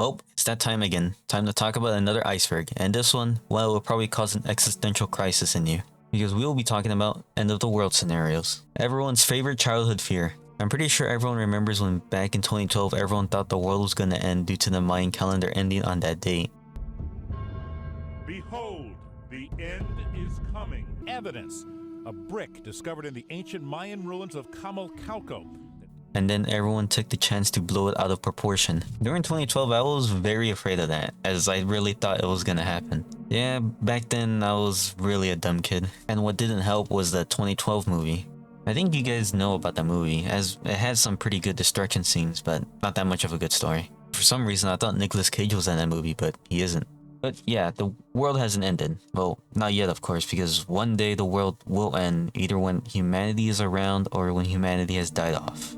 Well, it's that time again. Time to talk about another iceberg. And this one, well, it will probably cause an existential crisis in you. Because we will be talking about end of the world scenarios. Everyone's favorite childhood fear. I'm pretty sure everyone remembers when back in 2012 everyone thought the world was gonna end due to the Mayan calendar ending on that date. Behold, the end is coming. Evidence. A brick discovered in the ancient Mayan ruins of Camalcalco. And then everyone took the chance to blow it out of proportion. During 2012, I was very afraid of that, as I really thought it was gonna happen. Yeah, back then I was really a dumb kid. And what didn't help was the 2012 movie. I think you guys know about the movie, as it has some pretty good destruction scenes, but not that much of a good story. For some reason, I thought Nicolas Cage was in that movie, but he isn't. But yeah, the world hasn't ended. Well, not yet, of course, because one day the world will end, either when humanity is around or when humanity has died off.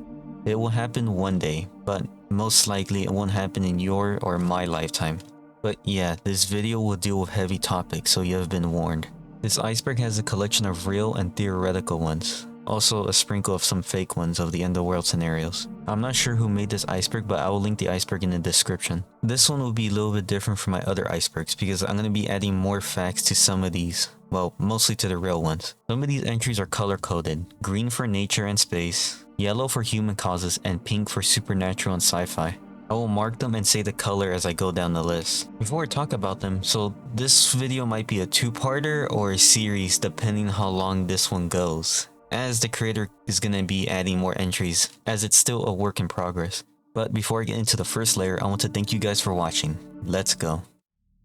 It will happen one day, but most likely it won't happen in your or my lifetime. But yeah, this video will deal with heavy topics, so you have been warned. This iceberg has a collection of real and theoretical ones. Also a sprinkle of some fake ones of the end of the world scenarios. I'm not sure who made this iceberg, but I will link the iceberg in the description. This one will be a little bit different from my other icebergs because I'm going to be adding more facts to some of these. Well, mostly to the real ones. Some of these entries are color coded. Green for nature and space, yellow for human causes, and pink for supernatural and sci-fi. I will mark them and say the color as I go down the list. Before I talk about them, so this video might be a two-parter or a series depending on how long this one goes, as the creator is going to be adding more entries, as it's still a work in progress. But before I get into the first layer, I want to thank you guys for watching. Let's go.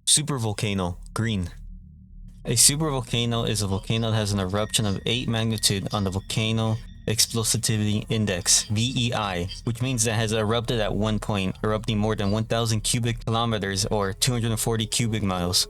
Supervolcano, green. A supervolcano is a volcano that has an eruption of 8 magnitude on the Volcano Explosivity Index, VEI, which means that it has erupted at one point, erupting more than 1,000 cubic kilometers or 240 cubic miles.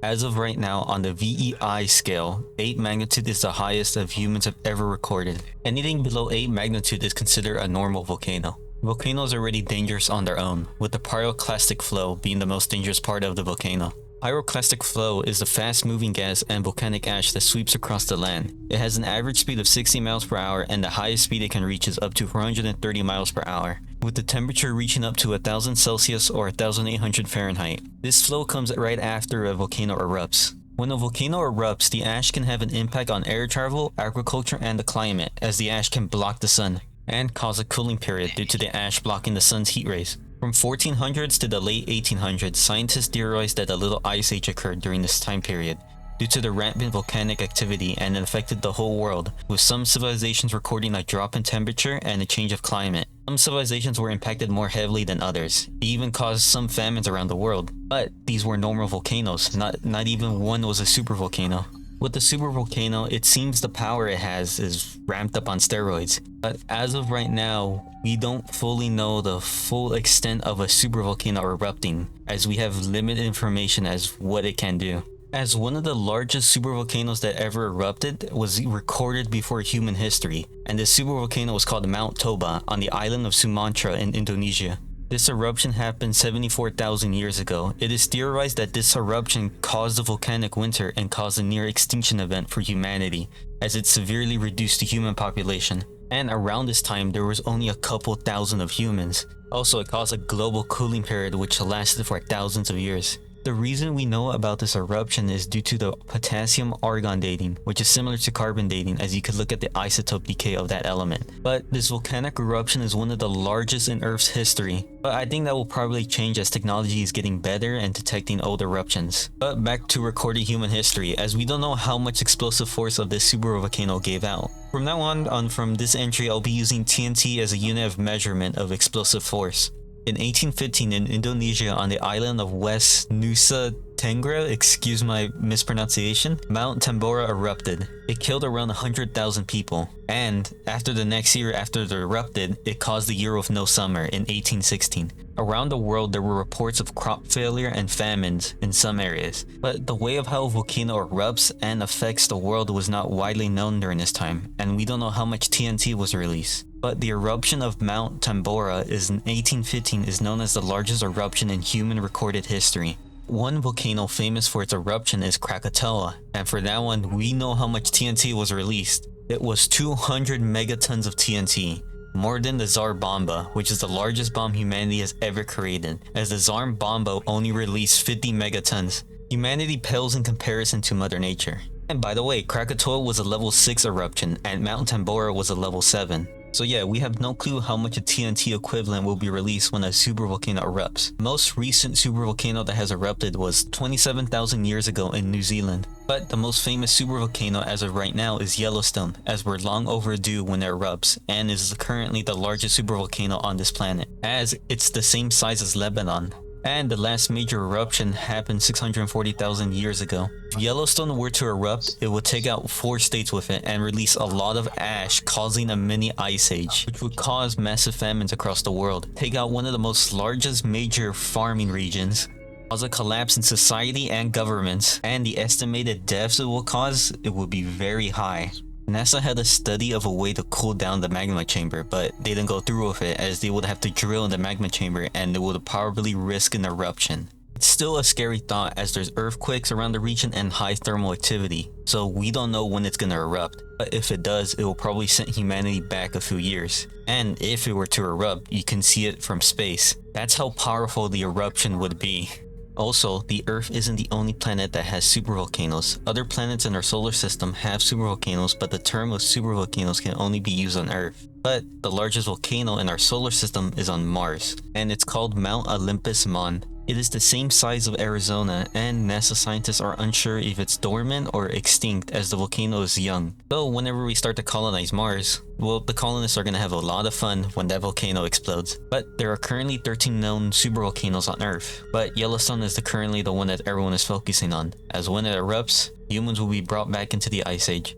As of right now, on the VEI scale, 8 magnitude is the highest of humans have ever recorded. Anything below 8 magnitude is considered a normal volcano. Volcanoes are already dangerous on their own, with the pyroclastic flow being the most dangerous part of the volcano. Pyroclastic flow is the fast-moving gas and volcanic ash that sweeps across the land. It has an average speed of 60 miles per hour, and the highest speed it can reach is up to 430 miles per hour, with the temperature reaching up to 1000 Celsius or 1800 Fahrenheit. This flow comes right after a volcano erupts. When a volcano erupts, the ash can have an impact on air travel, agriculture, and the climate, as the ash can block the sun and cause a cooling period due to the ash blocking the sun's heat rays. From 1400s to the late 1800s, scientists theorized that a little ice age occurred during this time period due to the rampant volcanic activity, and it affected the whole world, with some civilizations recording a drop in temperature and a change of climate. Some civilizations were impacted more heavily than others. It even caused some famines around the world. But these were normal volcanoes, not even one was a supervolcano. With the supervolcano, it seems the power it has is ramped up on steroids. But as of right now, we don't fully know the full extent of a supervolcano erupting, as we have limited information as what it can do. As one of the largest supervolcanoes that ever erupted was recorded before human history, and this supervolcano was called Mount Toba on the island of Sumatra in Indonesia. This eruption happened 74,000 years ago. It is theorized that this eruption caused a volcanic winter and caused a near extinction event for humanity, as it severely reduced the human population. And around this time, there was only a couple thousand of humans. Also, it caused a global cooling period which lasted for thousands of years. The reason we know about this eruption is due to the potassium-argon dating, which is similar to carbon dating, as you could look at the isotope decay of that element. But this volcanic eruption is one of the largest in Earth's history. But I think that will probably change as technology is getting better and detecting old eruptions. But back to recorded human history, as we don't know how much explosive force of this supervolcano gave out. From now on from this entry, I'll be using TNT as a unit of measurement of explosive force. In 1815, in Indonesia, on the island of West Nusa Tenggara, excuse my mispronunciation, Mount Tambora erupted. It killed around 100,000 people. And after the next year after it erupted, it caused the year of no summer in 1816. Around the world, there were reports of crop failure and famines in some areas. But the way of how a volcano erupts and affects the world was not widely known during this time, and we don't know how much TNT was released. But the eruption of Mount Tambora in 1815 is known as the largest eruption in human recorded history. One volcano famous for its eruption is Krakatoa, and for that one, we know how much TNT was released. It was 200 megatons of TNT. more than the Tsar Bomba, which is the largest bomb humanity has ever created, as the Tsar Bomba only released 50 megatons. Humanity pales in comparison to Mother Nature. And by the way, Krakatoa was a level 6 eruption, and Mount Tambora was a level 7. So yeah, we have no clue how much a TNT equivalent will be released when a supervolcano erupts. The most recent supervolcano that has erupted was 27,000 years ago in New Zealand. But the most famous supervolcano as of right now is Yellowstone, as we're long overdue when it erupts, and is currently the largest supervolcano on this planet, as it's the same size as Lebanon. And the last major eruption happened 640,000 years ago. If Yellowstone were to erupt, it would take out 4 states with it and release a lot of ash, causing a mini ice age, which would cause massive famines across the world, take out one of the most largest major farming regions, cause a collapse in society and governments, and the estimated deaths it will cause, it would be very high. NASA had a study of a way to cool down the magma chamber, but they didn't go through with it as they would have to drill in the magma chamber and it would probably risk an eruption. It's still a scary thought as there's earthquakes around the region and high thermal activity, so we don't know when it's gonna erupt, but if it does, it will probably send humanity back a few years. And if it were to erupt, you can see it from space. That's how powerful the eruption would be. Also, the Earth isn't the only planet that has supervolcanoes. Other planets in our solar system have supervolcanoes, but the term of supervolcanoes can only be used on Earth. But the largest volcano in our solar system is on Mars, and it's called Mount Olympus Mons. It is the same size of Arizona, and NASA scientists are unsure if it's dormant or extinct as the volcano is young. So whenever we start to colonize Mars, well, the colonists are going to have a lot of fun when that volcano explodes. But there are currently 13 known supervolcanoes on Earth, but Yellowstone is currently the one that everyone is focusing on, as when it erupts, humans will be brought back into the Ice Age.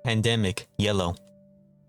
Pandemic, yellow.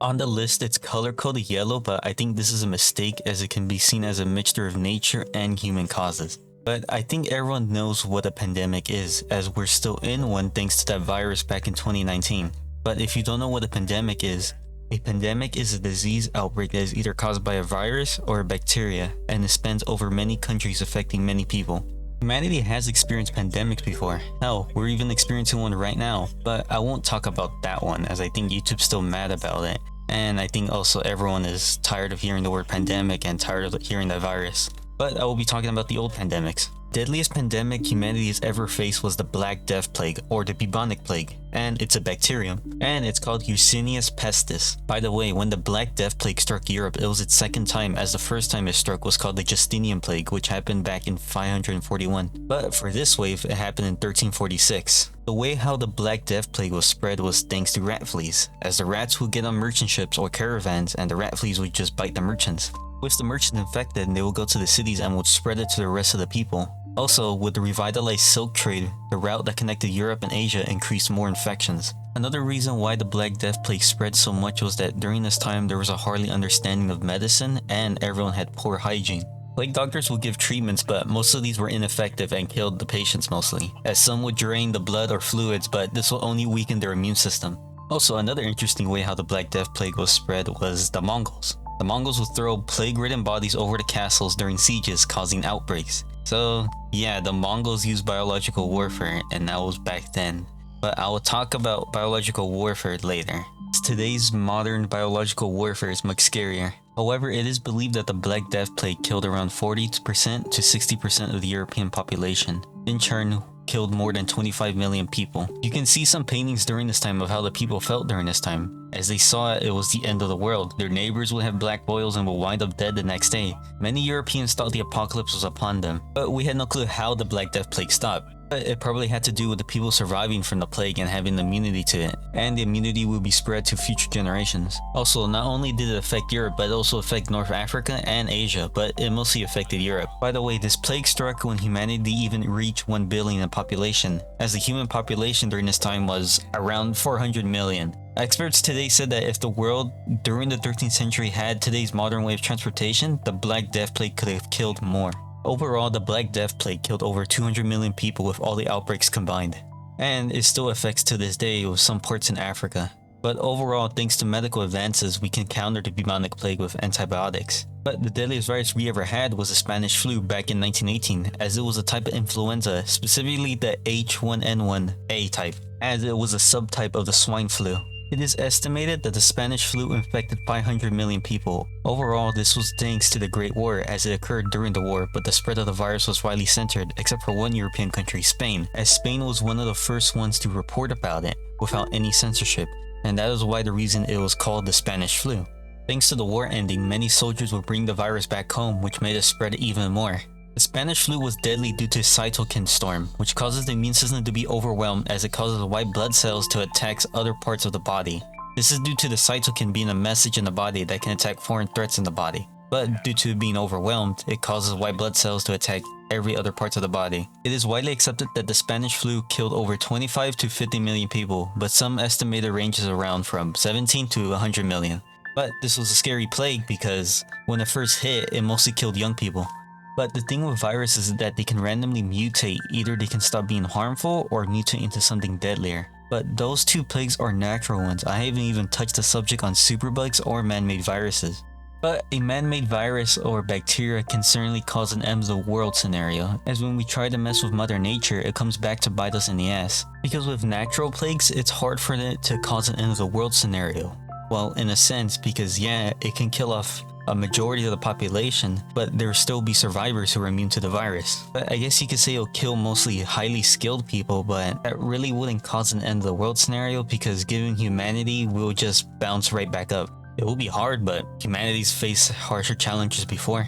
On the list, it's color-coded yellow, but I think this is a mistake as it can be seen as a mixture of nature and human causes. But I think everyone knows what a pandemic is, as we're still in one thanks to that virus back in 2019. But if you don't know what a pandemic is a disease outbreak that is either caused by a virus or a bacteria, and it spans over many countries affecting many people. Humanity has experienced pandemics before. Hell, we're even experiencing one right now, but I won't talk about that one as I think YouTube's still mad about it. And I think also everyone is tired of hearing the word pandemic and tired of hearing that virus. But I will be talking about the old pandemics. Deadliest pandemic humanity has ever faced was the Black Death Plague, or the bubonic plague, and it's a bacterium, and it's called Yersinia pestis. By the way, when the Black Death Plague struck Europe, it was its second time, as the first time it struck was called the Justinian Plague, which happened back in 541. But for this wave, it happened in 1346. The way how the Black Death Plague was spread was thanks to rat fleas, as the rats would get on merchant ships or caravans, and the rat fleas would just bite the merchants. With the merchants infected, they would go to the cities and would spread it to the rest of the people. Also, with the revitalized silk trade, the route that connected Europe and Asia increased more infections. Another reason why the Black Death Plague spread so much was that during this time there was a hardly understanding of medicine and everyone had poor hygiene. Plague doctors would give treatments, but most of these were ineffective and killed the patients mostly, as some would drain the blood or fluids, but this will only weaken their immune system. Also, another interesting way how the Black Death Plague was spread was the Mongols. The Mongols would throw plague-ridden bodies over the castles during sieges, causing outbreaks. So yeah, the Mongols used biological warfare, and that was back then. But I will talk about biological warfare later. Today's modern biological warfare is much scarier. However, it is believed that the Black Death Plague killed around 40% to 60% of the European population. In turn, killed more than 25 million people. You can see some paintings during this time of how the people felt during this time. As they saw it, it was the end of the world. Their neighbors would have black boils and would wind up dead the next day. Many Europeans thought the apocalypse was upon them, but we had no clue how the Black Death Plague stopped. But it probably had to do with the people surviving from the plague and having immunity to it, and the immunity will be spread to future generations. Also, not only did it affect Europe, but it also affected North Africa and Asia, but it mostly affected Europe. By the way, this plague struck when humanity even reached 1 billion in population, as the human population during this time was around 400 million. Experts today said that if the world during the 13th century had today's modern way of transportation, the Black Death Plague could have killed more. Overall, the Black Death Plague killed over 200 million people with all the outbreaks combined. And it still affects to this day with some parts in Africa. But overall, thanks to medical advances, we can counter the bubonic plague with antibiotics. But the deadliest virus we ever had was the Spanish flu back in 1918, as it was a type of influenza, specifically the H1N1A type, as it was a subtype of the swine flu. It is estimated that the Spanish flu infected 500 million people. Overall, this was thanks to the Great War as it occurred during the war, but the spread of the virus was widely centered except for one European country, Spain, as Spain was one of the first ones to report about it without any censorship, and that is why the reason it was called the Spanish flu. Thanks to the war ending, many soldiers would bring the virus back home, which made it spread even more. The Spanish flu was deadly due to cytokine storm, which causes the immune system to be overwhelmed as it causes white blood cells to attack other parts of the body. This is due to the cytokine being a message in the body that can attack foreign threats in the body. But due to it being overwhelmed, it causes white blood cells to attack every other part of the body. It is widely accepted that the Spanish flu killed over 25 to 50 million people, but some estimated ranges around from 17 to 100 million. But this was a scary plague because when it first hit, it mostly killed young people. But the thing with viruses is that they can randomly mutate, either they can stop being harmful or mutate into something deadlier. But those two plagues are natural ones. I haven't even touched the subject on superbugs or man-made viruses. But a man-made virus or bacteria can certainly cause an end of the world scenario, as when we try to mess with Mother Nature, it comes back to bite us in the ass. Because with natural plagues, it's hard for it to cause an end of the world scenario. Well, in a sense, because yeah, it can kill off a majority of the population, but there will still be survivors who are immune to the virus. But I guess you could say it'll kill mostly highly skilled people, but that really wouldn't cause an end of the world scenario because given humanity, we'll just bounce right back up. It will be hard, but humanity's faced harsher challenges before.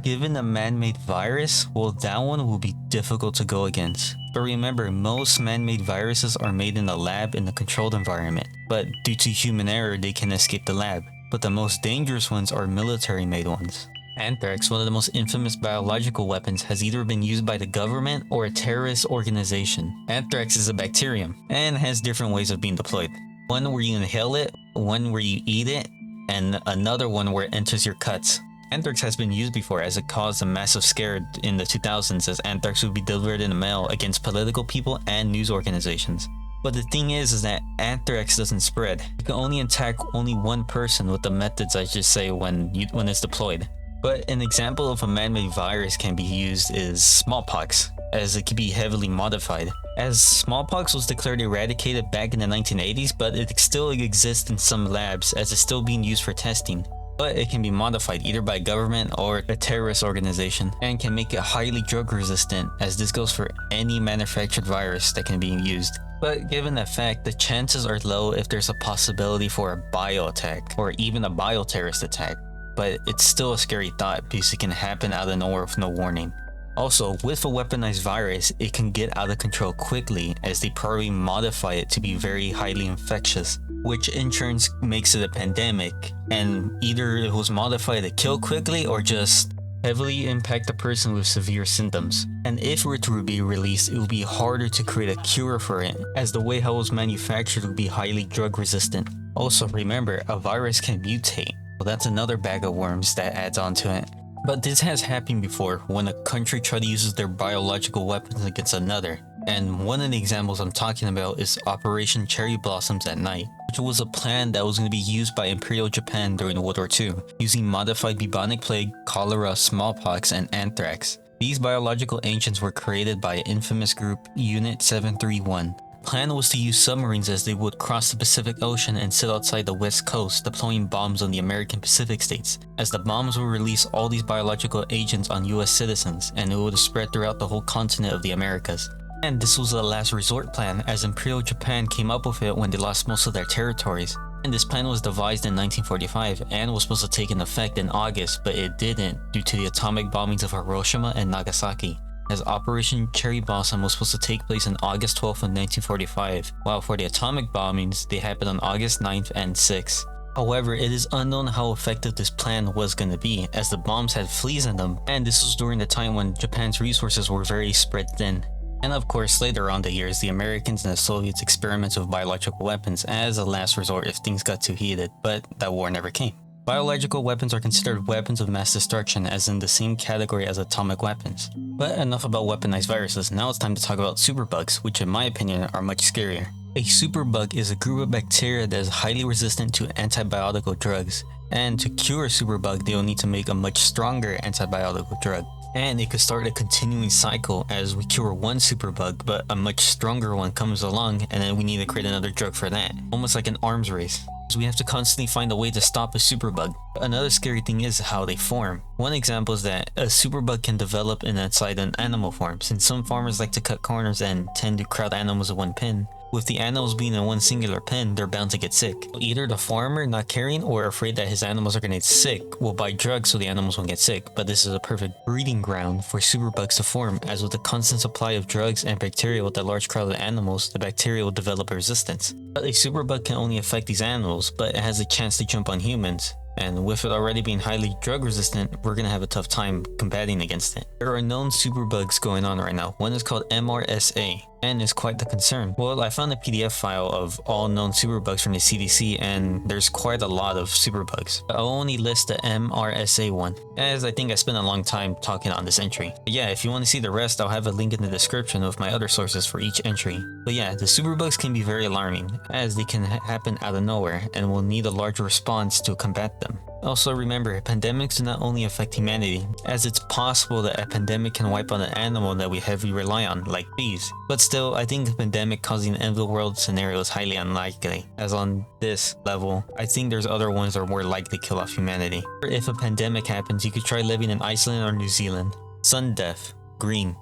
Given a man-made virus, well, that one will be difficult to go against. But remember, most man-made viruses are made in a lab in a controlled environment, but due to human error, they can escape the lab. But the most dangerous ones are military-made ones. Anthrax, one of the most infamous biological weapons, has either been used by the government or a terrorist organization. Anthrax is a bacterium, and has different ways of being deployed. One where you inhale it, one where you eat it, and another one where it enters your cuts. Anthrax has been used before as it caused a massive scare in the 2000s as anthrax would be delivered in the mail against political people and news organizations. But the thing is that anthrax doesn't spread. You can only attack only one person with the methods I just say when it's deployed. But an example of a man-made virus can be used is smallpox, as it can be heavily modified. As smallpox was declared eradicated back in the 1980s, but it still exists in some labs as it's still being used for testing. But it can be modified either by government or a terrorist organization and can make it highly drug resistant, as this goes for any manufactured virus that can be used. But given that fact, the chances are low if there's a possibility for a bio attack or even a bioterrorist attack. But it's still a scary thought because it can happen out of nowhere with no warning. Also, with a weaponized virus, it can get out of control quickly as they probably modify it to be very highly infectious, which in turn makes it a pandemic, and either it was modified to kill quickly or just heavily impact a person with severe symptoms. And if it were to be released, it would be harder to create a cure for it, as the way how it was manufactured would be highly drug resistant. Also remember, a virus can mutate. Well, that's another bag of worms that adds on to it. But this has happened before when a country tried to use their biological weapons against another. And one of the examples I'm talking about is Operation Cherry Blossoms at Night, which was a plan that was going to be used by Imperial Japan during World War II, using modified bubonic plague, cholera, smallpox, and anthrax. These biological agents were created by an infamous group, Unit 731. The plan was to use submarines as they would cross the Pacific Ocean and sit outside the west coast, deploying bombs on the American Pacific states, as the bombs would release all these biological agents on US citizens, and it would spread throughout the whole continent of the Americas. And this was a last resort plan, as Imperial Japan came up with it when they lost most of their territories. And this plan was devised in 1945 and was supposed to take in effect in August, but it didn't due to the atomic bombings of Hiroshima and Nagasaki, as Operation Cherry Blossom was supposed to take place on August 12th of 1945, while for the atomic bombings, they happened on August 9th and 6th. However, it is unknown how effective this plan was going to be, as the bombs had fleas in them, and this was during the time when Japan's resources were very spread thin. And of course, later on the years, the Americans and the Soviets experimented with biological weapons as a last resort if things got too heated, but that war never came. Biological weapons are considered weapons of mass destruction, as in the same category as atomic weapons. But enough about weaponized viruses, now it's time to talk about superbugs, which in my opinion are much scarier. A superbug is a group of bacteria that is highly resistant to antibiotic drugs, and to cure a superbug they will need to make a much stronger antibiotic drug. And it could start a continuing cycle as we cure one superbug, but a much stronger one comes along, and then we need to create another drug for that. Almost like an arms race. So we have to constantly find a way to stop a superbug. Another scary thing is how they form. One example is that a superbug can develop inside an animal form, since some farmers like to cut corners and tend to crowd animals in one pen. With the animals being in one singular pen, they're bound to get sick. Either the farmer, not caring or afraid that his animals are going to get sick, will buy drugs so the animals won't get sick, but this is a perfect breeding ground for superbugs to form, as with the constant supply of drugs and bacteria with a large crowd of animals, the bacteria will develop a resistance. But a superbug can only affect these animals, but it has a chance to jump on humans. And with it already being highly drug resistant, we're gonna have a tough time combating against it. There are known superbugs going on right now. One is called MRSA, and is quite the concern. Well, I found a PDF file of all known superbugs from the CDC, and there's quite a lot of superbugs. I'll only list the MRSA one, as I think I spent a long time talking on this entry. But yeah, if you want to see the rest, I'll have a link in the description with my other sources for each entry. But yeah, the superbugs can be very alarming, as they can happen out of nowhere, and will need a large response to combat them. Also remember, pandemics do not only affect humanity, as it's possible that a pandemic can wipe out an animal that we heavily rely on, like bees. But still, I think a pandemic causing an end of the world scenario is highly unlikely, as on this level, I think there's other ones that are more likely to kill off humanity. Or if a pandemic happens, you could try living in Iceland or New Zealand. Sun death. Green.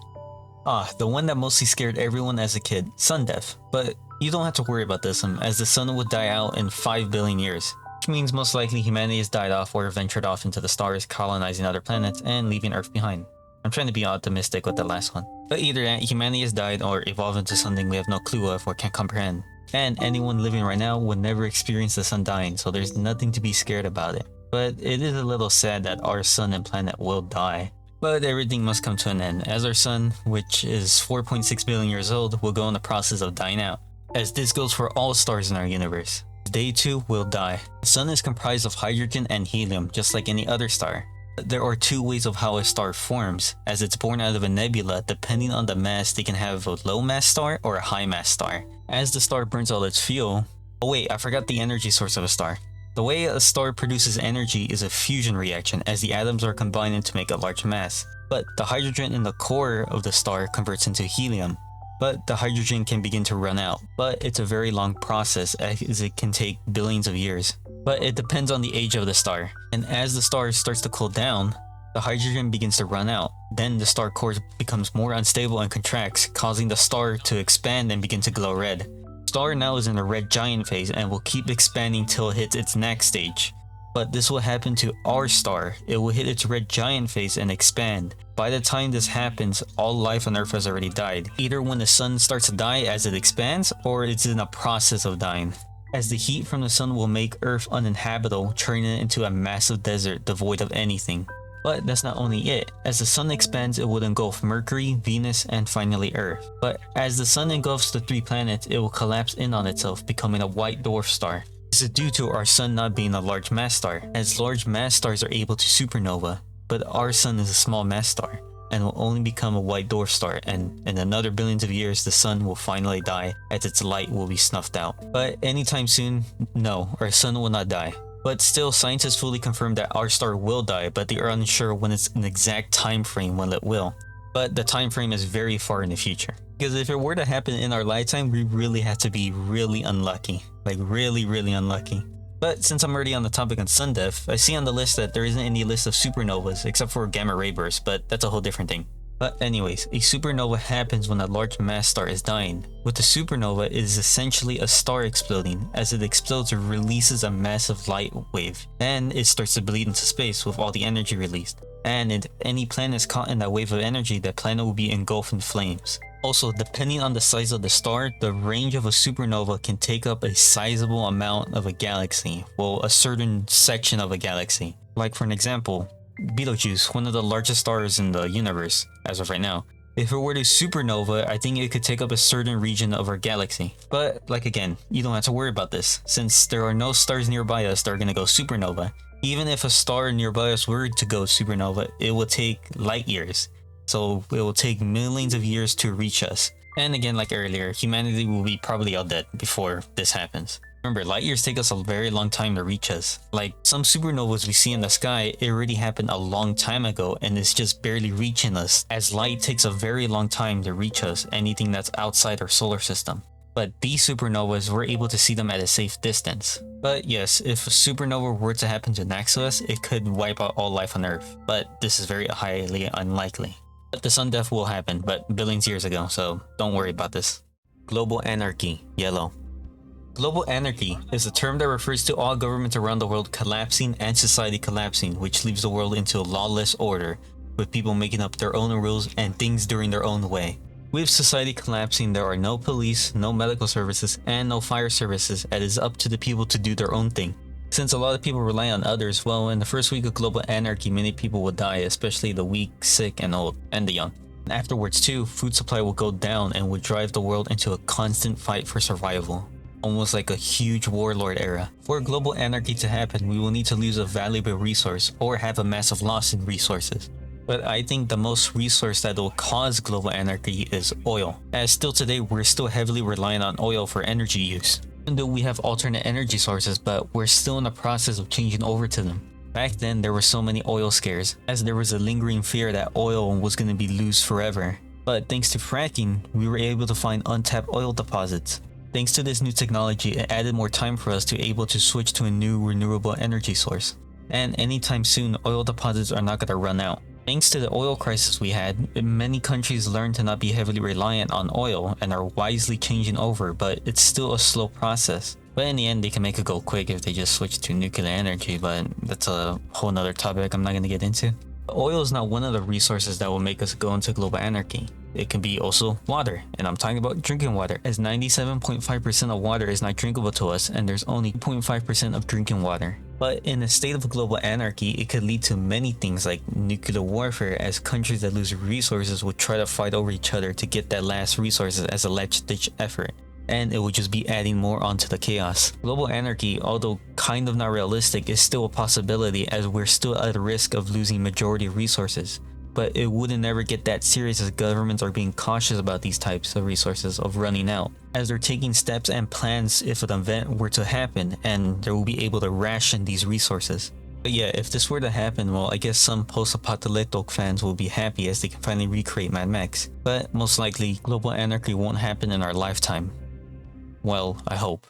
The one that mostly scared everyone as a kid. Sun death. But you don't have to worry about this one, as the sun would die out in 5 billion years. Which means most likely humanity has died off or ventured off into the stars, colonizing other planets and leaving Earth behind. I'm trying to be optimistic with the last one. But either that, humanity has died or evolved into something we have no clue of or can't comprehend. And anyone living right now would never experience the sun dying, so there's nothing to be scared about it. But it is a little sad that our sun and planet will die. But everything must come to an end, as our sun, which is 4.6 billion years old, will go in the process of dying out. As this goes for all stars in our universe. They too will die. The sun is comprised of hydrogen and helium, just like any other star. There are two ways of how a star forms, as it's born out of a nebula. Depending on the mass, they can have a low mass star or a high mass star. As the star burns all its fuel... Oh wait, I forgot the energy source of a star. The way a star produces energy is a fusion reaction, as the atoms are combining to make a large mass. But the hydrogen in the core of the star converts into helium. But the hydrogen can begin to run out, but it's a very long process, as it can take billions of years. But it depends on the age of the star, and as the star starts to cool down, the hydrogen begins to run out. Then the star core becomes more unstable and contracts, causing the star to expand and begin to glow red. The star now is in the red giant phase and will keep expanding till it hits its next stage. But this will happen to our star. It will hit its red giant phase and expand. By the time this happens, all life on Earth has already died. Either when the sun starts to die as it expands, or it's in a process of dying. As the heat from the sun will make Earth uninhabitable, turning it into a massive desert devoid of anything. But that's not only it. As the sun expands, it will engulf Mercury, Venus, and finally Earth. But as the sun engulfs the 3 planets, it will collapse in on itself, becoming a white dwarf star. This is due to our sun not being a large mass star, as large mass stars are able to supernova. But our sun is a small mass star, and will only become a white dwarf star, and in another billions of years the sun will finally die, as its light will be snuffed out. But anytime soon, no, our sun will not die. But still, scientists fully confirm that our star will die, but they are unsure when it's an exact time frame when it will. But the time frame is very far in the future. Because if it were to happen in our lifetime, we really have to be really unlucky. Like really unlucky. But since I'm already on the topic on sun death, I see on the list that there isn't any list of supernovas except for gamma ray bursts, but that's a whole different thing. But anyways, a supernova happens when a large mass star is dying. With a supernova, it is essentially a star exploding. As it explodes, it releases a massive light wave, and it starts to bleed into space with all the energy released. And if any planet is caught in that wave of energy, that planet will be engulfed in flames. Also, depending on the size of the star, the range of a supernova can take up a sizable amount of a galaxy, well, a certain section of a galaxy. Like for an example, Betelgeuse, one of the largest stars in the universe, as of right now. If it were to supernova, I think it could take up a certain region of our galaxy. But, like again, you don't have to worry about this, since there are no stars nearby us that are gonna go supernova. Even if a star nearby us were to go supernova, it will take light years. So it will take millions of years to reach us. And again, like earlier, humanity will be probably all dead before this happens. Remember, light years take us a very long time to reach us. Like, some supernovas we see in the sky, it already happened a long time ago and it's just barely reaching us, as light takes a very long time to reach us, anything that's outside our solar system. But these supernovas, we're able to see them at a safe distance. But yes, if a supernova were to happen to next to us, it could wipe out all life on Earth, but this is very highly unlikely. But the sun death will happen, but billions years ago, so don't worry about this. Global anarchy, yellow. Global anarchy is a term that refers to all governments around the world collapsing and society collapsing, which leaves the world into a lawless order, with people making up their own rules and things doing their own way. With society collapsing, there are no police, no medical services, and no fire services, and it is up to the people to do their own thing. Since a lot of people rely on others, well, in the first week of global anarchy, many people will die, especially the weak, sick, and old, and the young. Afterwards too, food supply will go down and will drive the world into a constant fight for survival. Almost like a huge warlord era. For global anarchy to happen, we will need to lose a valuable resource or have a massive loss in resources. But I think the most resource that will cause global anarchy is oil, as still today we're still heavily reliant on oil for energy use. Even though we have alternate energy sources, but we're still in the process of changing over to them. Back then there were so many oil scares, as there was a lingering fear that oil was going to be loose forever. But thanks to fracking, we were able to find untapped oil deposits. Thanks to this new technology, it added more time for us to be able to switch to a new renewable energy source. And anytime soon, oil deposits are not going to run out. Thanks to the oil crisis we had, many countries learned to not be heavily reliant on oil and are wisely changing over, but it's still a slow process. But in the end, they can make it go quick if they just switch to nuclear energy, but that's a whole nother topic I'm not going to get into. Oil is not one of the resources that will make us go into global anarchy. It can be also water, and I'm talking about drinking water, as 97.5% of water is not drinkable to us, and there's only 0.5% of drinking water. But in a state of global anarchy, it could lead to many things like nuclear warfare, as countries that lose resources would try to fight over each other to get that last resources as a last-ditch effort. And it would just be adding more onto the chaos. Global anarchy, although kind of not realistic, is still a possibility, as we're still at a risk of losing majority resources. But it wouldn't ever get that serious, as governments are being cautious about these types of resources of running out, as they're taking steps and plans if an event were to happen, and they will be able to ration these resources. But yeah, if this were to happen, well, I guess some post-apocalyptic fans will be happy as they can finally recreate Mad Max. But most likely, global anarchy won't happen in our lifetime. Well, I hope.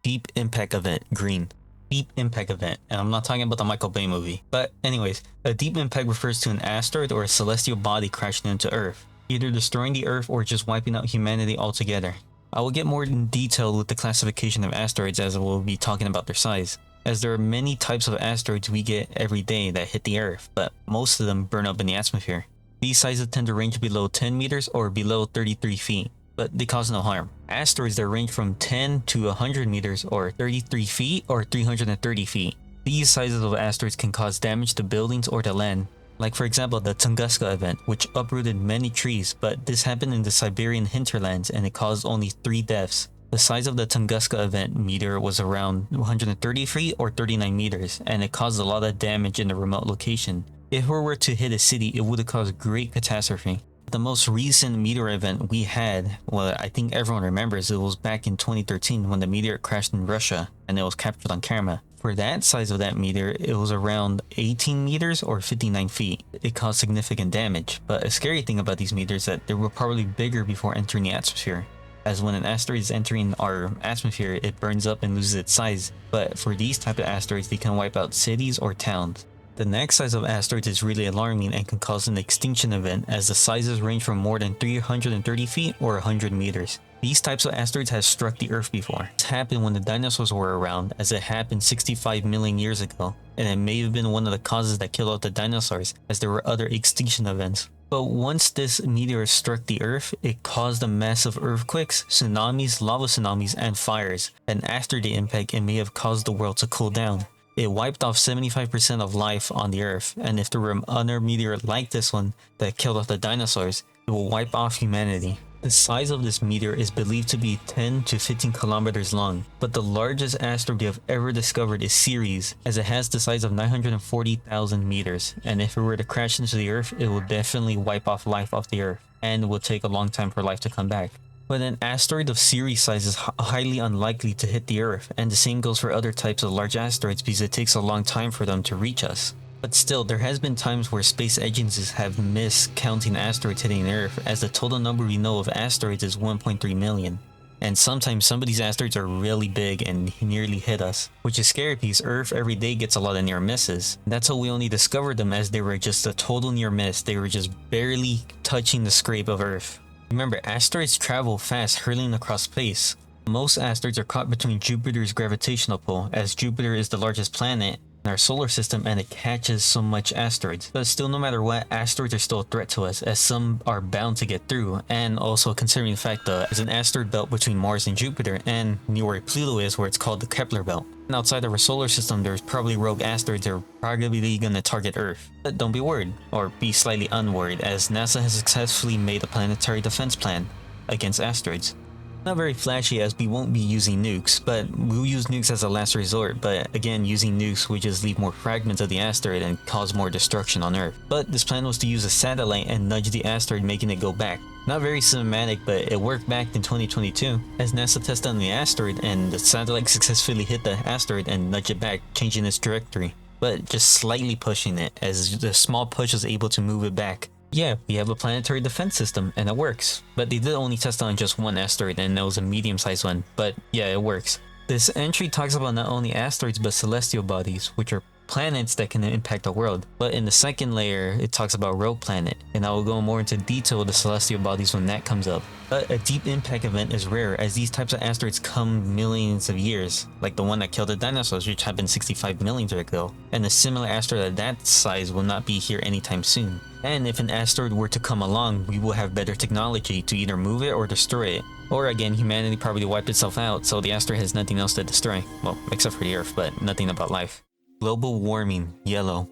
Deep Impact Event, green. Deep Impact Event, and I'm not talking about the Michael Bay movie. But anyways, a deep impact refers to an asteroid or a celestial body crashing into Earth, either destroying the Earth or just wiping out humanity altogether. I will get more in detail with the classification of asteroids, as I will be talking about their size, as there are many types of asteroids we get every day that hit the Earth, but most of them burn up in the atmosphere. These sizes tend to range below 10 meters or below 33 feet. But they cause no harm. Asteroids that range from 10 to 100 meters or 33 feet or 330 feet. These sizes of asteroids can cause damage to buildings or to land. Like for example the Tunguska event, which uprooted many trees, but this happened in the Siberian hinterlands and it caused only 3 deaths. The size of the Tunguska event meteor was around 130 feet or 39 meters, and it caused a lot of damage in the remote location. If it were to hit a city, it would have caused great catastrophe. The most recent meteor event we had, well, I think everyone remembers, it was back in 2013 when the meteor crashed in Russia and it was captured on camera. For that size of that meteor, it was around 18 meters or 59 feet. It caused significant damage, but a scary thing about these meteors is that they were probably bigger before entering the atmosphere, as when an asteroid is entering our atmosphere, it burns up and loses its size. But for these type of asteroids, they can wipe out cities or towns. The next size of asteroids is really alarming and can cause an extinction event, as the sizes range from more than 330 feet or 100 meters. These types of asteroids have struck the Earth before. It happened when the dinosaurs were around, as it happened 65 million years ago, and it may have been one of the causes that killed off the dinosaurs, as there were other extinction events. But once this meteor struck the Earth, it caused a massive earthquakes, tsunamis, lava tsunamis, and fires, and after the impact it may have caused the world to cool down. It wiped off 75% of life on the Earth, and if there were another meteor like this one that killed off the dinosaurs, it will wipe off humanity. The size of this meteor is believed to be 10 to 15 kilometers long, but the largest asteroid they have ever discovered is Ceres, as it has the size of 940,000 meters, and if it were to crash into the Earth, it will definitely wipe off life off the Earth, and it will take a long time for life to come back. But an asteroid of Ceres size is highly unlikely to hit the Earth, and the same goes for other types of large asteroids because it takes a long time for them to reach us. But still, there has been times where space agencies have missed counting asteroids hitting the Earth, as the total number we know of asteroids is 1.3 million. And sometimes some of these asteroids are really big and nearly hit us, which is scary because Earth every day gets a lot of near misses. That's how we only discovered them, as they were just a total near miss. They were just barely touching the scrape of Earth. Remember, asteroids travel fast, hurtling across space. Most asteroids are caught between Jupiter's gravitational pull, as Jupiter is the largest planet in our solar system and it catches so much asteroids. But still, no matter what, asteroids are still a threat to us, as some are bound to get through, and also considering the fact that there's an asteroid belt between Mars and Jupiter, and near where Pluto is, where it's called the Kepler belt. And outside of our solar system, there's probably rogue asteroids that are probably gonna target Earth. But don't be worried, or be slightly unworried, as NASA has successfully made a planetary defense plan against asteroids. Not very flashy, as we won't be using nukes, but we'll use nukes as a last resort. But again, using nukes would just leave more fragments of the asteroid and cause more destruction on Earth. But this plan was to use a satellite and nudge the asteroid, making it go back. Not very cinematic, but it worked back in 2022 as NASA tested on the asteroid, and the satellite successfully hit the asteroid and nudged it back, changing its trajectory, but just slightly pushing it, as the small push was able to move it back. Yeah, we have a planetary defense system, and it works. But they did only test on just one asteroid, and that was a medium-sized one. But yeah, it works. This entry talks about not only asteroids, but celestial bodies, which are planets that can impact the world. But in the second layer, it talks about rogue planet, and I will go more into detail with the celestial bodies when that comes up. But a deep impact event is rare, as these types of asteroids come millions of years, like the one that killed the dinosaurs, which happened 65 million years ago. And a similar asteroid of that size will not be here anytime soon. And if an asteroid were to come along, we will have better technology to either move it or destroy it. Or again, humanity probably wiped itself out, so the asteroid has nothing else to destroy. Well, except for the Earth, but nothing about life. Global warming, yellow.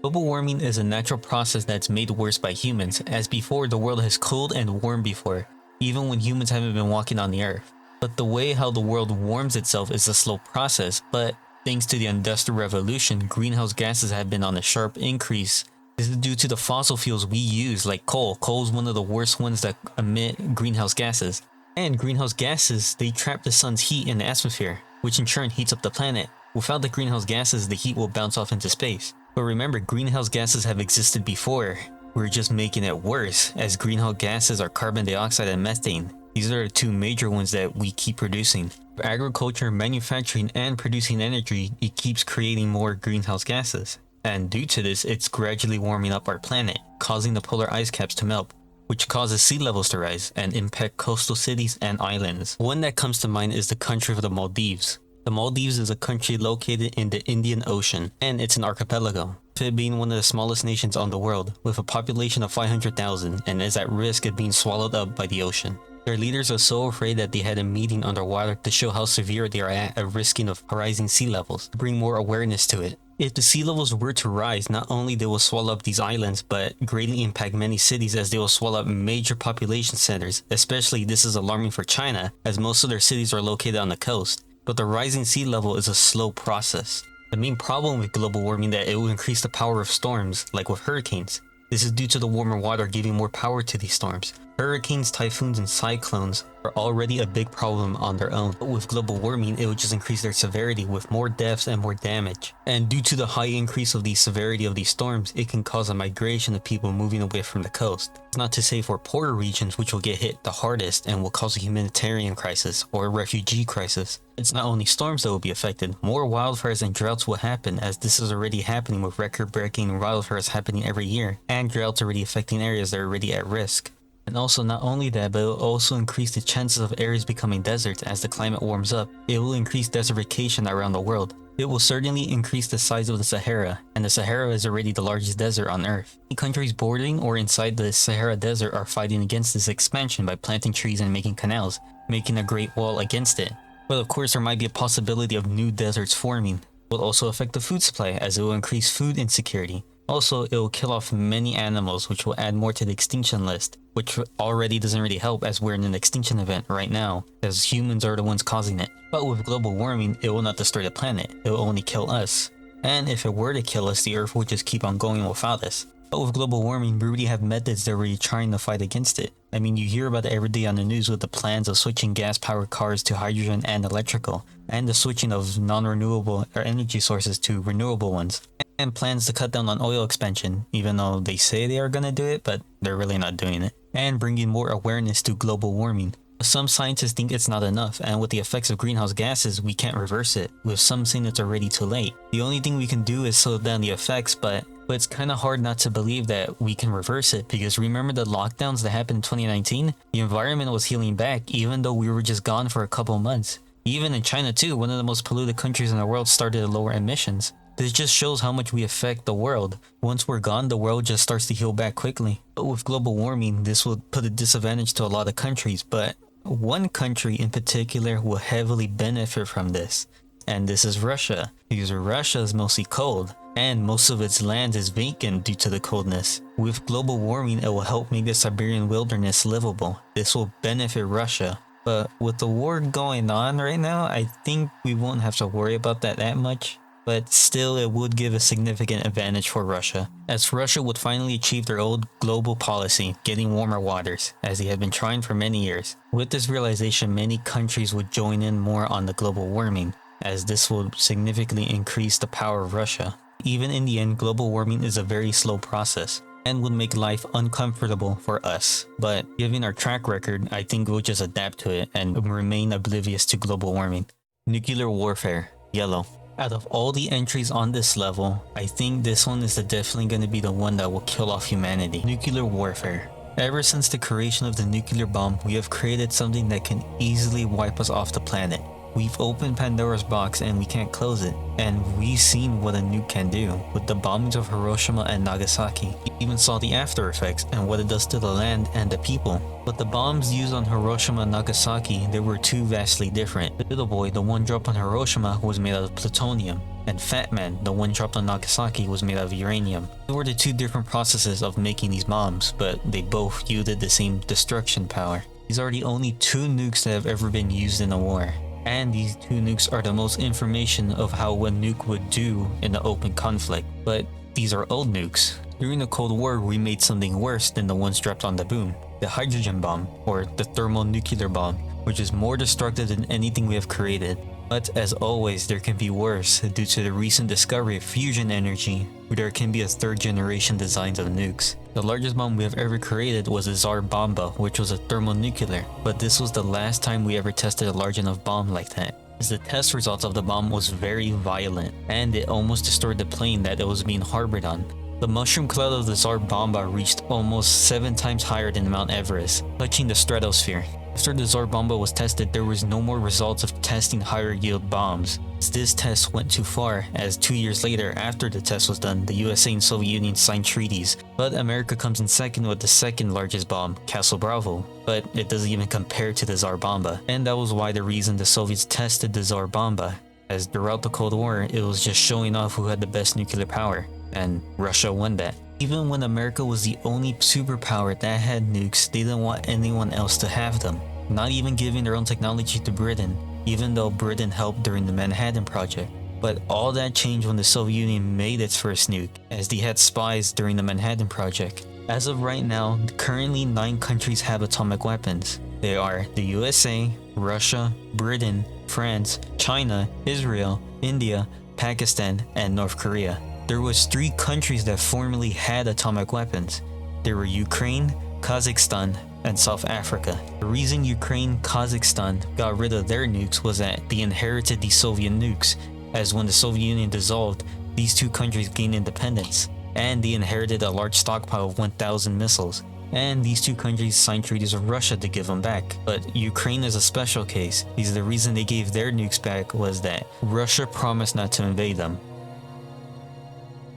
Global warming is a natural process that's made worse by humans, as before the world has cooled and warmed before, even when humans haven't been walking on the Earth. But the way how the world warms itself is a slow process, but thanks to the Industrial Revolution, greenhouse gases have been on a sharp increase. This is due to the fossil fuels we use, like coal. Coal is one of the worst ones that emit greenhouse gases. And greenhouse gases, they trap the sun's heat in the atmosphere, which in turn heats up the planet. Without the greenhouse gases, the heat will bounce off into space. But remember, greenhouse gases have existed before. We're just making it worse, as greenhouse gases are carbon dioxide and methane. These are the two major ones that we keep producing. For agriculture, manufacturing, and producing energy, it keeps creating more greenhouse gases. And due to this, it's gradually warming up our planet, causing the polar ice caps to melt, which causes sea levels to rise and impact coastal cities and islands. One that comes to mind is the country of the Maldives. The Maldives is a country located in the Indian Ocean, and it's an archipelago, it being one of the smallest nations on the world, with a population of 500,000, and is at risk of being swallowed up by the ocean. Their leaders are so afraid that they had a meeting underwater to show how severe they are at risking of rising sea levels, to bring more awareness to it. If the sea levels were to rise, not only they will swallow up these islands, but greatly impact many cities, as they will swallow up major population centers. Especially this is alarming for China, as most of their cities are located on the coast. But the rising sea level is a slow process. The main problem with global warming is that it will increase the power of storms, like with hurricanes. This is due to the warmer water giving more power to these storms. Hurricanes, typhoons, and cyclones are already a big problem on their own, but with global warming, it would just increase their severity with more deaths and more damage. And due to the high increase of the severity of these storms, it can cause a migration of people moving away from the coast. It's not to say for poorer regions, which will get hit the hardest and will cause a humanitarian crisis or a refugee crisis. It's not only storms that will be affected, more wildfires and droughts will happen, as this is already happening with record-breaking wildfires happening every year, and droughts already affecting areas that are already at risk. And also, not only that, but it will also increase the chances of areas becoming deserts as the climate warms up. It will increase desertification around the world. It will certainly increase the size of the Sahara, and the Sahara is already the largest desert on Earth. Many countries bordering or inside the Sahara Desert are fighting against this expansion by planting trees and making canals, making a great wall against it. But of course, there might be a possibility of new deserts forming. It will also affect the food supply, as it will increase food insecurity. Also, it will kill off many animals, which will add more to the extinction list, which already doesn't really help, as we're in an extinction event right now, as humans are the ones causing it. But with global warming, it will not destroy the planet, it will only kill us. And if it were to kill us, the Earth would just keep on going without us. But with global warming, we already have methods that we're trying to fight against it. I mean, you hear about it every day on the news with the plans of switching gas-powered cars to hydrogen and electrical, and the switching of non-renewable or energy sources to renewable ones, and plans to cut down on oil expansion, even though they say they are gonna do it, but they're really not doing it, and bringing more awareness to global warming. Some scientists think it's not enough, and with the effects of greenhouse gases, we can't reverse it, with some saying it's already too late. The only thing we can do is slow down the effects, but it's kind of hard not to believe that we can reverse it, because remember the lockdowns that happened in 2019? The environment was healing back, even though we were just gone for a couple months. Even in China too, one of the most polluted countries in the world, started to lower emissions. This just shows how much we affect the world. Once we're gone, the world just starts to heal back quickly. But with global warming, this will put a disadvantage to a lot of countries, but one country in particular will heavily benefit from this, and this is Russia, because Russia is mostly cold, and most of its land is vacant due to the coldness. With global warming, it will help make the Siberian wilderness livable. This will benefit Russia. But with the war going on right now, I think we won't have to worry about that much. But still, it would give a significant advantage for Russia, as Russia would finally achieve their old global policy, getting warmer waters, as they have been trying for many years. With this realization, many countries would join in more on the global warming, as this would significantly increase the power of Russia. Even in the end, global warming is a very slow process, and would make life uncomfortable for us. But given our track record, I think we'll just adapt to it and remain oblivious to global warming. Nuclear warfare, yellow. Out of all the entries on this level, I think this one is definitely going to be the one that will kill off humanity. Nuclear warfare. Ever since the creation of the nuclear bomb, we have created something that can easily wipe us off the planet. We've opened Pandora's box and we can't close it. And we've seen what a nuke can do. With the bombings of Hiroshima and Nagasaki, we even saw the after effects and what it does to the land and the people. But the bombs used on Hiroshima and Nagasaki, they were two vastly different. The Little Boy, the one dropped on Hiroshima, was made out of plutonium. And Fat Man, the one dropped on Nagasaki, was made out of uranium. They were the two different processes of making these bombs, but they both yielded the same destruction power. These are the only two nukes that have ever been used in a war. And these two nukes are the most information of how one nuke would do in the open conflict. But these are old nukes. During the Cold War, we made something worse than the ones dropped on the boom. The hydrogen bomb, or the thermonuclear bomb, which is more destructive than anything we have created. But as always, there can be worse due to the recent discovery of fusion energy, where there can be a third generation designs of nukes. The largest bomb we have ever created was the Tsar Bomba, which was a thermonuclear, but this was the last time we ever tested a large enough bomb like that, as the test results of the bomb was very violent, and it almost destroyed the plane that it was being harbored on. The mushroom cloud of the Tsar Bomba reached almost 7 times higher than Mount Everest, touching the stratosphere. After the Tsar Bomba was tested, there was no more results of testing higher yield bombs. This test went too far, as 2 years later, after the test was done, the USA and Soviet Union signed treaties. But America comes in second with the second largest bomb, Castle Bravo. But it doesn't even compare to the Tsar Bomba. And that was why the reason the Soviets tested the Tsar Bomba, as throughout the Cold War, it was just showing off who had the best nuclear power. And Russia won that. Even when America was the only superpower that had nukes, they didn't want anyone else to have them. Not even giving their own technology to Britain, even though Britain helped during the Manhattan Project. But all that changed when the Soviet Union made its first nuke, as they had spies during the Manhattan Project. As of right now, currently 9 countries have atomic weapons. They are the USA, Russia, Britain, France, China, Israel, India, Pakistan, and North Korea. There was 3 countries that formerly had atomic weapons. They were Ukraine, Kazakhstan, and South Africa. The reason Ukraine, Kazakhstan got rid of their nukes was that they inherited the Soviet nukes, as when the Soviet Union dissolved, these 2 countries gained independence, and they inherited a large stockpile of 1,000 missiles. And these 2 countries signed treaties with Russia to give them back. But Ukraine is a special case, because the reason they gave their nukes back was that Russia promised not to invade them.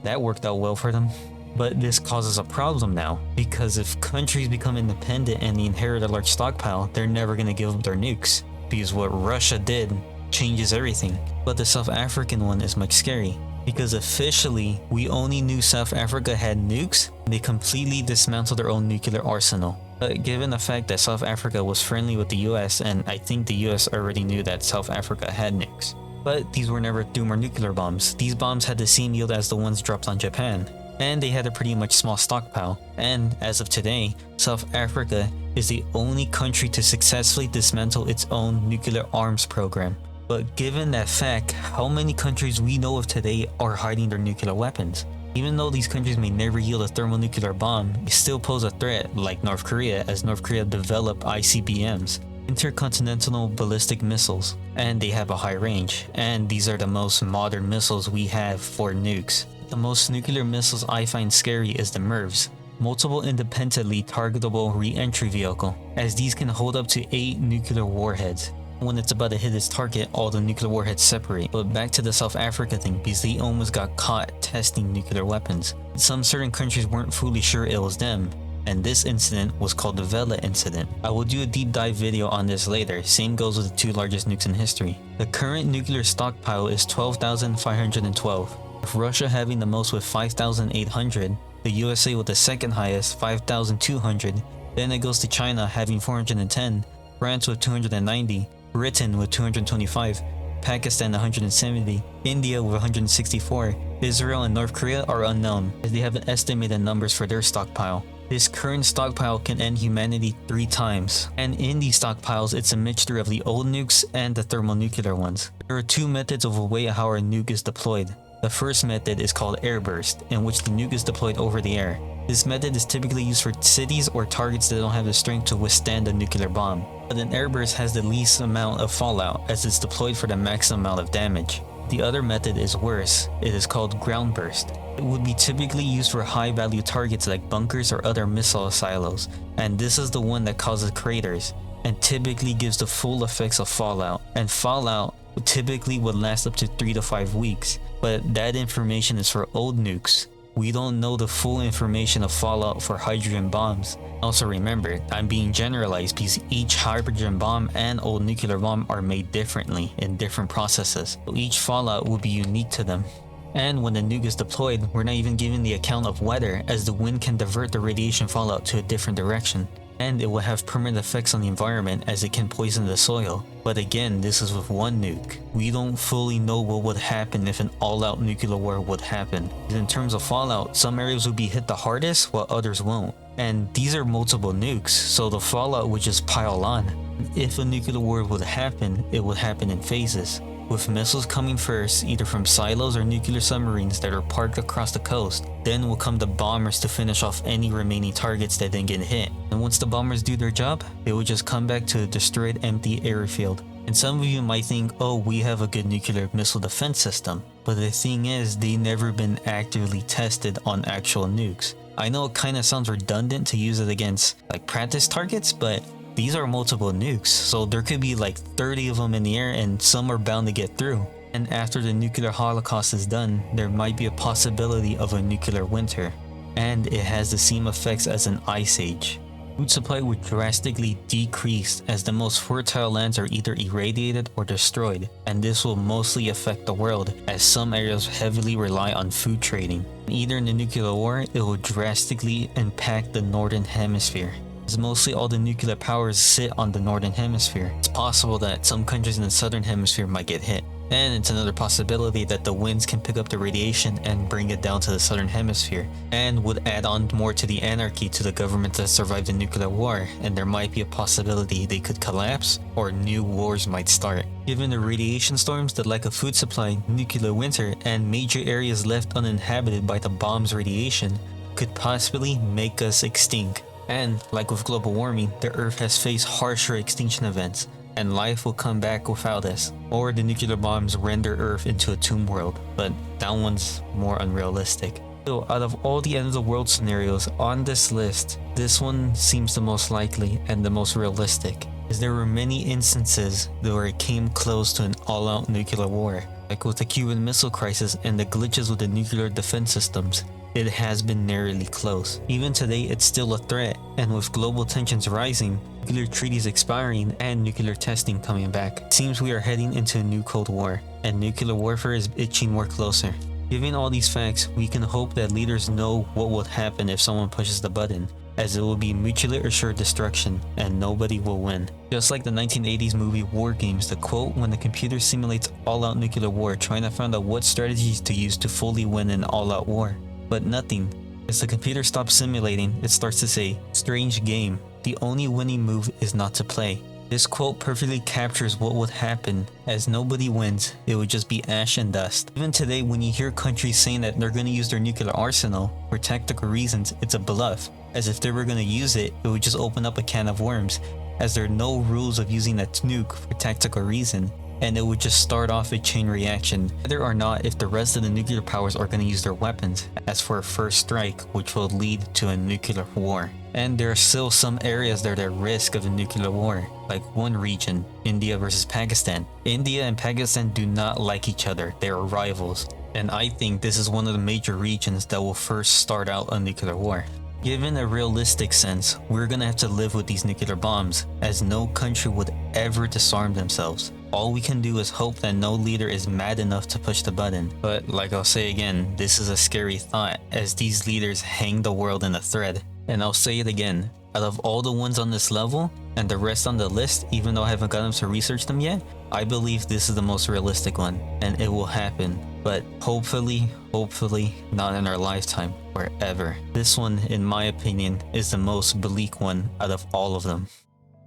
That worked out well for them. But this causes a problem now, because if countries become independent and they inherit a large stockpile, they're never going to give up their nukes, because what Russia did changes everything. But the South African one is much scary, because officially we only knew South Africa had nukes, they completely dismantled their own nuclear arsenal. But given the fact that South Africa was friendly with the US, and I think the US already knew that South Africa had nukes. But these were never thermonuclear bombs. These bombs had the same yield as the ones dropped on Japan. and they had a pretty much small stockpile. And as of today, South Africa is the only country to successfully dismantle its own nuclear arms program. But given that fact, how many countries we know of today are hiding their nuclear weapons? Even though these countries may never yield a thermonuclear bomb, they still pose a threat, like North Korea, as North Korea developed ICBMs, intercontinental ballistic missiles, and they have a high range, and these are the most modern missiles we have for nukes. The most nuclear missiles I find scary is the MIRVs, multiple independently targetable re-entry vehicle, as these can hold up to 8 nuclear warheads. When it's about to hit its target, all the nuclear warheads separate. But back to the South Africa thing, because they almost got caught testing nuclear weapons. Some certain countries weren't fully sure it was them, and this incident was called the Vela incident. I will do a deep dive video on this later, same goes with the 2 largest nukes in history. The current nuclear stockpile is 12,512, with Russia having the most with 5,800, the USA with the second highest, 5,200, then it goes to China having 410, France with 290, Britain with 225, Pakistan 170, India with 164, Israel and North Korea are unknown, as they haven't estimated numbers for their stockpile. This current stockpile can end humanity 3 times, and in these stockpiles it's a mixture of the old nukes and the thermonuclear ones. There are 2 methods of a way how a nuke is deployed. The first method is called airburst, in which the nuke is deployed over the air. This method is typically used for cities or targets that don't have the strength to withstand a nuclear bomb. But an airburst has the least amount of fallout, as it's deployed for the maximum amount of damage. The other method is worse. It is called ground burst. It would be typically used for high value targets like bunkers or other missile silos, and this is the one that causes craters, and typically gives the full effects of fallout. And fallout typically would last up to 3 to 5 weeks, but that information is for old nukes. We don't know the full information of fallout for hydrogen bombs. Also remember, I'm being generalized because each hydrogen bomb and old nuclear bomb are made differently in different processes, so each fallout will be unique to them. And when the nuke is deployed, we're not even given the account of weather, as the wind can divert the radiation fallout to a different direction. And it will have permanent effects on the environment, as it can poison the soil. But again, this is with one nuke. We don't fully know what would happen if an all-out nuclear war would happen. In terms of fallout, some areas would be hit the hardest while others won't. And these are multiple nukes, so the fallout would just pile on. If a nuclear war would happen, it would happen in phases, with missiles coming first, either from silos or nuclear submarines that are parked across the coast. Then will come the bombers to finish off any remaining targets that didn't get hit. And once the bombers do their job, they will just come back to a destroyed empty airfield. And some of you might think, oh, we have a good nuclear missile defense system. But the thing is, they never been actively tested on actual nukes. I know it kinda sounds redundant to use it against like practice targets, but these are multiple nukes, so there could be like 30 of them in the air and some are bound to get through. And after the nuclear holocaust is done, there might be a possibility of a nuclear winter. And it has the same effects as an ice age. Food supply would drastically decrease as the most fertile lands are either irradiated or destroyed, and this will mostly affect the world as some areas heavily rely on food trading. Either in the nuclear war, it will drastically impact the northern hemisphere, as mostly all the nuclear powers sit on the northern hemisphere. It's possible that some countries in the southern hemisphere might get hit. And it's another possibility that the winds can pick up the radiation and bring it down to the southern hemisphere, and would add on more to the anarchy to the government that survived the nuclear war, and there might be a possibility they could collapse or new wars might start. Given the radiation storms, the lack of food supply, nuclear winter, and major areas left uninhabited by the bomb's radiation could possibly make us extinct. And like with global warming, the Earth has faced harsher extinction events, and life will come back without us. Or the nuclear bombs render Earth into a tomb world, but that one's more unrealistic. So out of all the end of the world scenarios on this list, this one seems the most likely and the most realistic, as there were many instances where it came close to an all-out nuclear war, like with the Cuban Missile Crisis and the glitches with the nuclear defense systems. It has been narrowly close. Even today, it's still a threat, and with global tensions rising, nuclear treaties expiring, and nuclear testing coming back, it seems we are heading into a new Cold War, and nuclear warfare is itching more closer. Given all these facts, we can hope that leaders know what would happen if someone pushes the button, as it will be mutually assured destruction, and nobody will win. Just like the 1980s movie War Games, the quote, "When the computer simulates all-out nuclear war, trying to find out what strategies to use to fully win an all-out war." but nothing. As the computer stops simulating, it starts to say, "Strange game. The only winning move is not to play." This quote perfectly captures what would happen, as nobody wins, it would just be ash and dust. Even today, when you hear countries saying that they're going to use their nuclear arsenal for tactical reasons, it's a bluff. As if they were going to use it, it would just open up a can of worms, as there are no rules of using a nuke for tactical reason, and it would just start off a chain reaction, whether or not if the rest of the nuclear powers are going to use their weapons, as for a first strike, which will lead to a nuclear war. And there are still some areas that are at risk of a nuclear war, like one region, India versus Pakistan. India and Pakistan do not like each other, they are rivals, and I think this is one of the major regions that will first start out a nuclear war. Given a realistic sense, we're gonna have to live with these nuclear bombs, as no country would ever disarm themselves. All we can do is hope that no leader is mad enough to push the button. But like I'll say again, this is a scary thought, as these leaders hang the world in a thread. And I'll say it again, out of all the ones on this level, and the rest on the list, even though I haven't gotten to research them yet, I believe this is the most realistic one, and it will happen. But hopefully not in our lifetime or ever. This one, in my opinion, is the most bleak one out of all of them.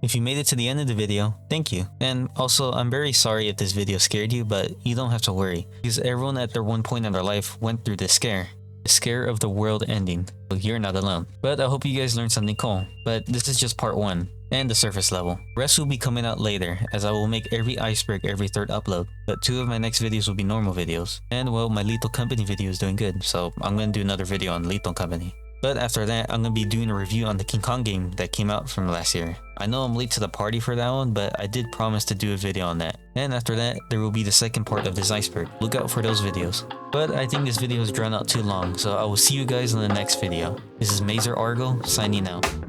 If you made it to the end of the video, thank you. And also, I'm very sorry if this video scared you, but you don't have to worry, because everyone at their one point in their life went through this scare. The scare of the world ending. So you're not alone. But I hope you guys learned something cool. But this is just part 1. And the surface level. The rest will be coming out later, as I will make every iceberg every 3rd upload. But 2 of my next videos will be normal videos. And well, my Lethal Company video is doing good, so I'm gonna do another video on Lethal Company. But after that, I'm gonna be doing a review on the King Kong game that came out from last year. I know I'm late to the party for that one, but I did promise to do a video on that. And after that, there will be the second part of this iceberg. Look out for those videos. But I think this video has drawn out too long, so I will see you guys in the next video. This is Mazer Argo, signing out.